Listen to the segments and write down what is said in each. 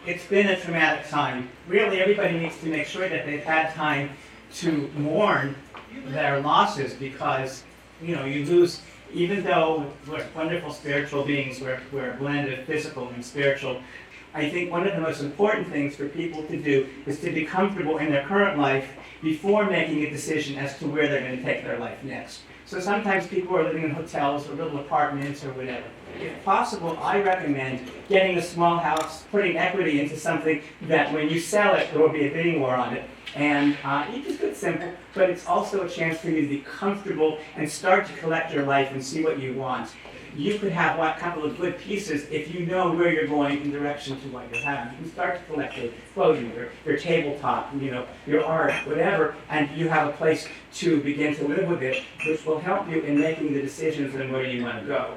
It's been a traumatic time. Really, everybody needs to make sure that they've had time to mourn their losses because, you lose, even though we're wonderful spiritual beings, we're a blend of physical and spiritual. I think one of the most important things for people to do is to be comfortable in their current life before making a decision as to where they're going to take their life next. So sometimes people are living in hotels or little apartments or whatever. If possible, I recommend getting a small house, putting equity into something that when you sell it, there will be a bidding war on it. And you just do it simple, but it's also a chance for you to be comfortable and start to collect your life and see what you want. You could have a couple of good pieces if you know where you're going in direction to what you're having. You can start to collect your clothing, your tabletop, your art, whatever, and you have a place to begin to live with it, which will help you in making the decisions on where you want to go.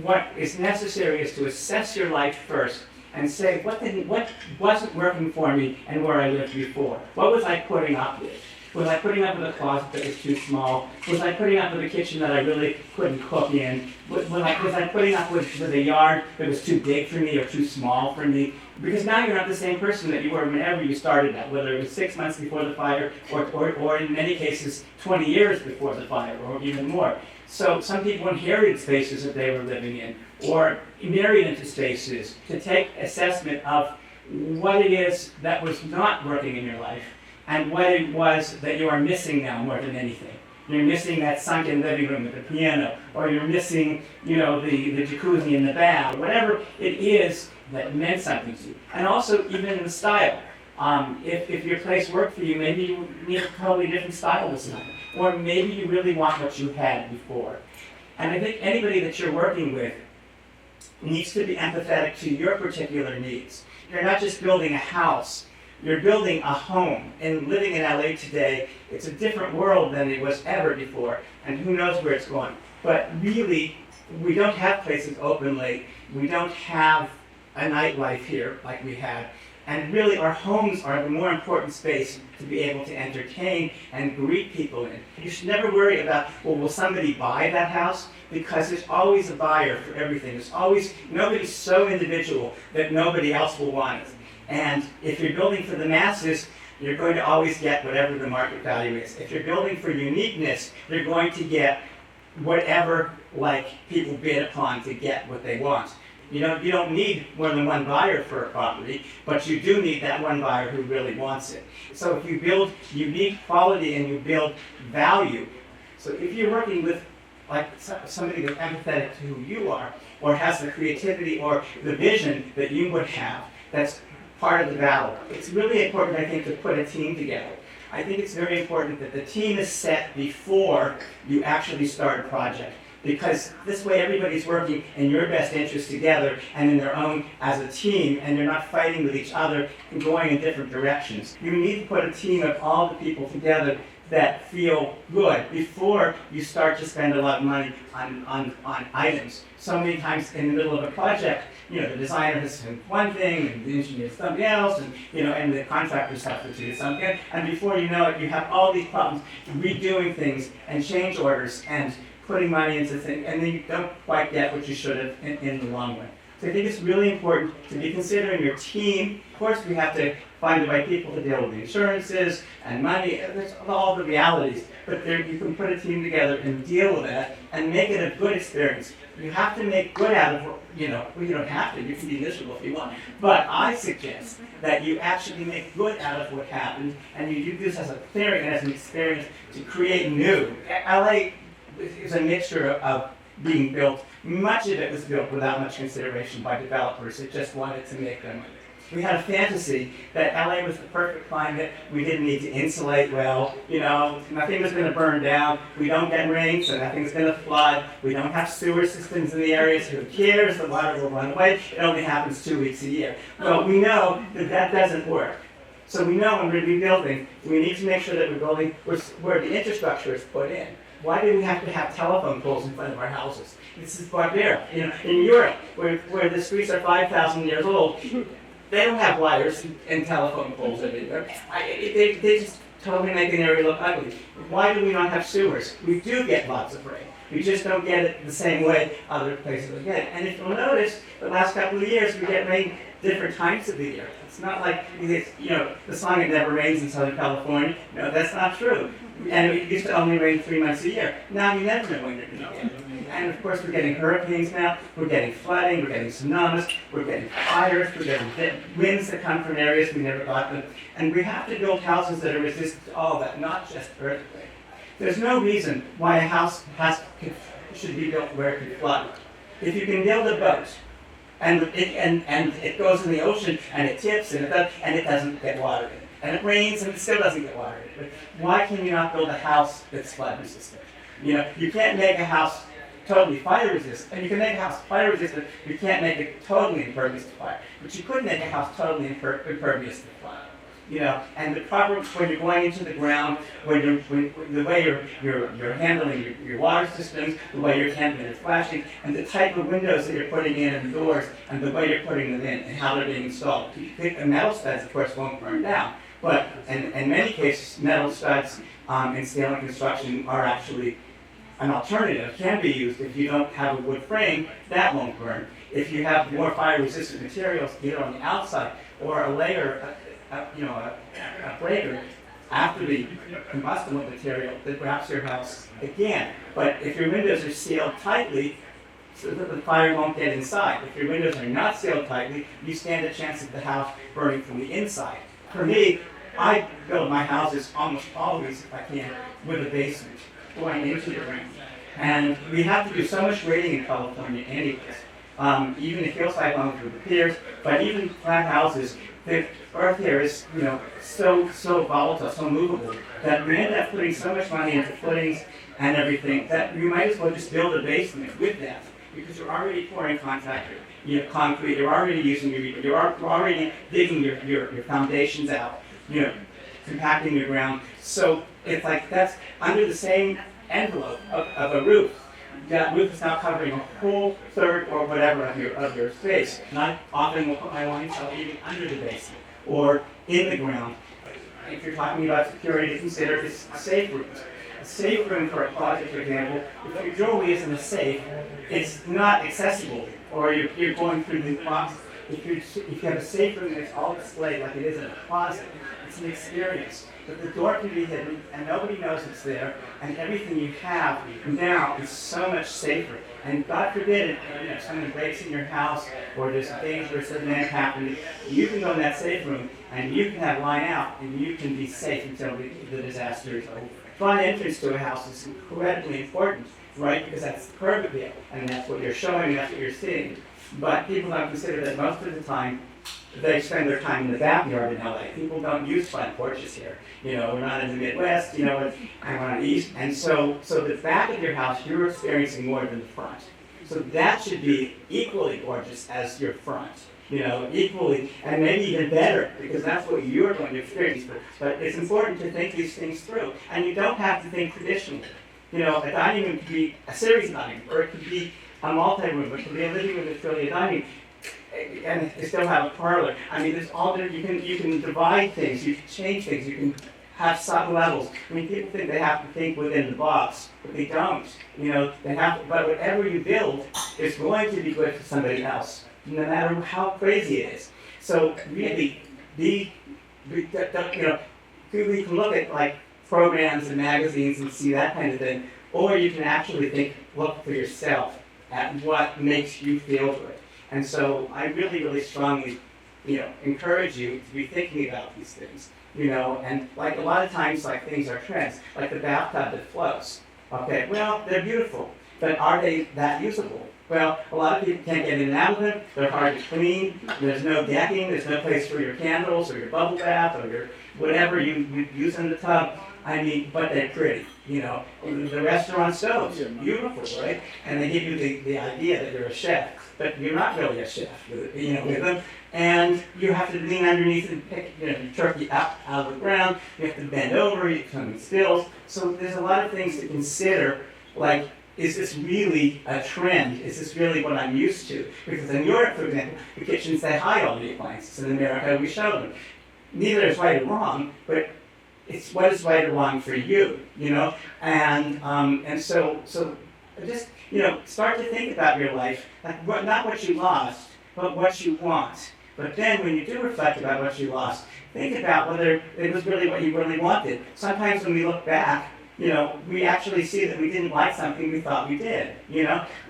What is necessary is to assess your life first and say, what wasn't working for me and where I lived before? What was I putting up with? Was I putting up with a closet that was too small? Was I putting up with a kitchen that I really couldn't cook in? Was I putting up with a yard that was too big for me or too small for me? Because now you're not the same person that you were whenever you started that, whether it was 6 months before the fire or in many cases 20 years before the fire or even more. So some people inherited spaces that they were living in or married into spaces to take assessment of what it is that was not working in your life and what it was that you are missing now more than anything. You're missing that sunken living room with the piano, or you're missing, the jacuzzi in the bath, or whatever it is that meant something to you. And also even in the style. If your place worked for you, maybe you need a totally different style this time. Or maybe you really want what you had before. And I think anybody that you're working with needs to be empathetic to your particular needs. You're not just building a house. You're building a home. And living in LA today, it's a different world than it was ever before. And who knows where it's going. But really, we don't have places open late. We don't have a nightlife here like we had. And really, our homes are the more important space to be able to entertain and greet people in. You should never worry about, well, will somebody buy that house? Because there's always a buyer for everything. Nobody's so individual that nobody else will want it. And if you're building for the masses, you're going to always get whatever the market value is. If you're building for uniqueness, you're going to get whatever people bid upon to get what they want. You don't need more than one buyer for a property, but you do need that one buyer who really wants it. So if you build unique quality and you build value, so if you're working with somebody that's empathetic to who you are, or has the creativity or the vision that you would have, that's part of the battle. It's really important, I think, to put a team together. I think it's very important that the team is set before you actually start a project. Because this way everybody's working in your best interest together and in their own as a team, and you're not fighting with each other and going in different directions. You need to put a team of all the people together that feel good before you start to spend a lot of money on items. So many times in the middle of a project, the designer has said one thing, and the engineer something else, and the contractors have to do something. And before you know it, you have all these problems redoing things and change orders and putting money into things, and then you don't quite get what you should have in the long run. So I think it's really important to be considering your team. Of course, we have to find the right people to deal with the insurances and money, and there's all the realities. But you can put a team together and deal with that and make it a good experience. You have to make good out of you don't have to, you can be miserable if you want. But I suggest that you actually make good out of what happened, and you do this as a theory and as an experience to create new. LA is a mixture of being built. Much of it was built without much consideration by developers that just wanted to make them. We had a fantasy that LA was the perfect climate. We didn't need to insulate well. Nothing was going to burn down. We don't get rain, so nothing's going to flood. We don't have sewer systems in the areas. Who cares? The water will run away. It only happens 2 weeks a year. Well, we know that doesn't work. So we know when we're rebuilding, we need to make sure that we're building where the infrastructure is put in. Why do we have to have telephone poles in front of our houses? This is barbaric. In Europe, where the streets are 5,000 years old, they don't have wires and telephone poles everywhere. They just totally make an area look ugly. Why do we not have sewers? We do get lots of rain. We just don't get it the same way other places will get it. And if you'll notice, the last couple of years we get rain different times of the year. It's not like, the song "It Never Rains in Southern California." No, that's not true. And it used to only rain 3 months a year. Now you never know when you're going to get it. And of course, we're getting hurricanes now. We're getting flooding. We're getting tsunamis. We're getting fires. We're getting winds that come from areas we never got them. And we have to build houses that are resistant to all that, not just earthquake. There's no reason why a house should be built where it can flood. If you can build a boat, and it goes in the ocean, and it tips, and it doesn't get water in it. And it rains, and it still doesn't get water in it. But why can you not build a house that's flood resistant? You can't make a house totally fire resistant, and you can make a house fire resistant. You can't make it totally impervious to fire, but you could make a house totally impervious to fire. And the proper, when you're going into the ground, the way you're handling your water systems, the way you're handling your flashing, and the type of windows that you're putting in and doors, and the way you're putting them in, and how they're being installed. The metal studs, of course, won't burn down, but in many cases, metal studs in steel and construction are actually an alternative, can be used if you don't have a wood frame, that won't burn. If you have more fire-resistant materials, either on the outside or a layer, a breaker after the combustible material, that perhaps your house again. But if your windows are sealed tightly, so that the fire won't get inside. If your windows are not sealed tightly, you stand a chance of the house burning from the inside. For me, I build my houses almost always, if I can, with a basement going into the ground. And we have to do so much grading in California anyways. Even if hillside homes with the piers, but even flat houses, the earth here is, so volatile, so movable, that we end up putting so much money into footings and everything that you might as well just build a basement with that, because you're already pouring concrete, you're already using you're already digging your foundations out, compacting your ground. So it's like that's under the same envelope of a roof. That roof is now covering a whole third or whatever of your space. And I often will put my wine cellar even under the basement or in the ground. If you're talking about security, consider this safe rooms. A safe room for a closet, for example, if your jewelry is in a safe, it's not accessible, or you're going through the box. If you have a safe room that's all displayed like it is in a closet, it's an experience. But the door can be hidden, and nobody knows it's there, and everything you have now is so much safer. And God forbid, if someone breaks in your house, or there's a dangerous event happening, you can go in that safe room, and you can have line out, and you can be safe until the disaster is over. Front entrance to a house is incredibly important, right? Because that's the curb appeal, and that's what you're showing, that's what you're seeing. But people don't consider that most of the time they spend their time in the backyard in LA. People don't use front porches here. We're not in the Midwest, and we're on the East. And so the back of your house, you're experiencing more than the front. So that should be equally gorgeous as your front. Equally, and maybe even better, because that's what you're going to experience. But it's important to think these things through. And you don't have to think traditionally. A dining room could be a series dining room, or it could be a multi-room, it could be a living room that's really a dining room. And they still have a parlor. I mean, there's all there. You can divide things. You can change things. You can have sub-levels. I mean, people think they have to think within the box, but they don't. They have to. But whatever you build is going to be good for somebody else, no matter how crazy it is. So really, we can look at like programs and magazines and see that kind of thing, or you can actually look for yourself at what makes you feel good. And so I really, really strongly, encourage you to be thinking about these things, and like a lot of times, like things are trends, like the bathtub that floats. Okay, well, they're beautiful, but are they that usable? Well, a lot of people can't get in and out of them. They're hard to clean. There's no decking. There's no place for your candles or your bubble bath or your whatever you use in the tub. I mean, but they're pretty. The restaurant stoves are beautiful, right? And they give you the idea that you're a chef, but you're not really a chef, with them. And you have to lean underneath and pick, your turkey up out of the ground. You have to bend over. You come in stills. So there's a lot of things to consider, like, is this really a trend? Is this really what I'm used to? Because in Europe, for example, the kitchens, they hide all the appliances. In America, we show them. Neither is right or wrong, but it's what is right or wrong for you, and so just start to think about your life, like not what you lost, but what you want. But then when you do reflect about what you lost, think about whether it was really what you really wanted. Sometimes when we look back, we actually see that we didn't like something we thought we did.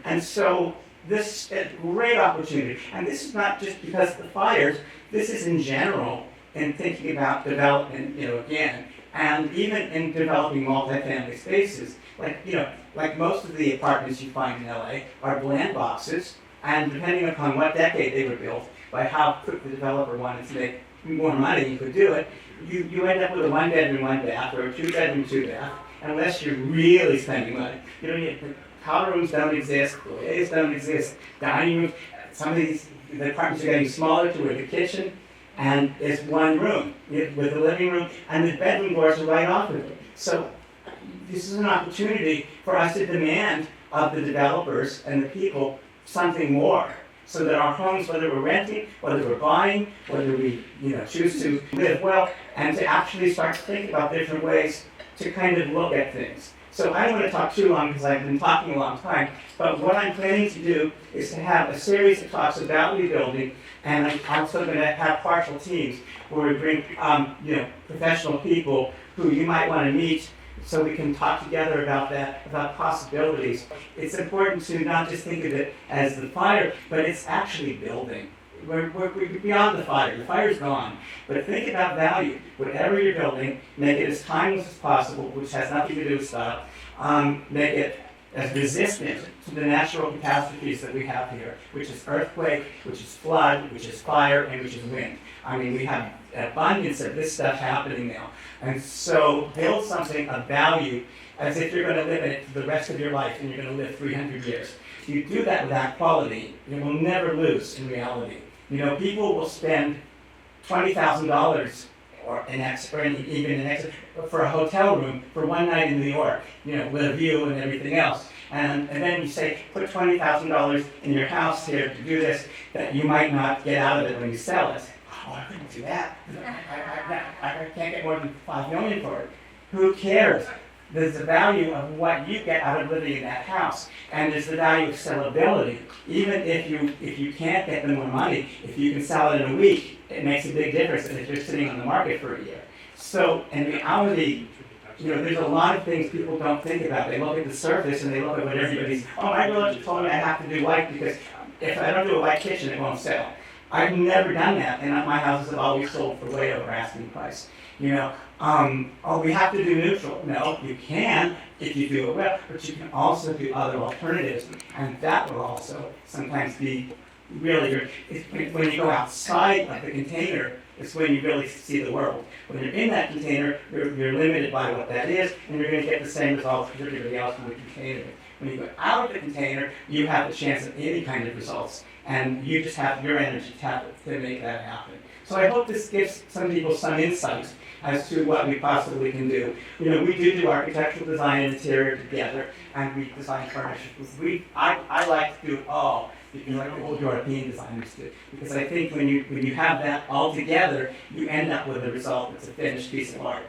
And so this is a great opportunity. And this is not just because of the fires, this is in general in thinking about development, again, and even in developing multifamily spaces. Like most of the apartments you find in LA are bland boxes, and depending upon what decade they were built, by how quick the developer wanted to make more money, you could do it, you end up with a 1-bedroom, 1-bath, or a 2-bedroom, 2-bath, unless you're really spending money. The powder rooms don't exist, boys don't exist, dining rooms, some of the apartments are getting smaller to where the kitchen, and it's one room with the living room, and the bedroom doors are right off of it. So this is an opportunity for us to demand of the developers and the people something more, so that our homes, whether we're renting, whether we're buying, whether we choose to live well, and to actually start to think about different ways to kind of look at things. So I don't want to talk too long because I've been talking a long time, but what I'm planning to do is to have a series of talks about rebuilding, and I'm also going to have partial teams where we bring professional people who you might want to meet, so we can talk together about that, about possibilities. It's important to not just think of it as the fire, but it's actually building. We're beyond the fire. The fire's gone. But think about value. Whatever you're building, make it as timeless as possible, which has nothing to do with style. Make it as resistant to the natural catastrophes that we have here, which is earthquake, which is flood, which is fire, and which is wind. I mean, we have an abundance of this stuff happening now. And so build something of value as if you're going to live in it for the rest of your life, and you're going to live 300 years. If you do that with that quality, you will never lose in reality. People will spend $20,000 or even an extra for a hotel room for one night in New York, with a view and everything else. And then you say, put $20,000 in your house here to do this, that you might not get out of it when you sell it. Oh, I couldn't do that. I can't get more than $5 million for it. Who cares? There's the value of what you get out of living in that house, and there's the value of sellability. Even if you can't get the more money, if you can sell it in a week, it makes a big difference than if you're sitting on the market for a year. So in reality, there's a lot of things people don't think about. They look at the surface and they look at what everybody's, my realtor told me I have to do white because if I don't do a white kitchen, it won't sell. I've never done that, and my houses have always sold for way over asking price. We have to do neutral. No, you can if you do it well, but you can also do other alternatives, and that will also sometimes be really when you go outside of the container, it's when you really see the world. When you're in that container, you're limited by what that is, and you're going to get the same results as everybody else in the container. When you go out of the container, you have the chance of any kind of results, and you just have your energy to make that happen. So I hope this gives some people some insight as to what we possibly can do. We do architectural design and interior together, and we design furniture. I like to do it all, like the old European designers do, because I think when you have that all together, you end up with a result that's a finished piece of art.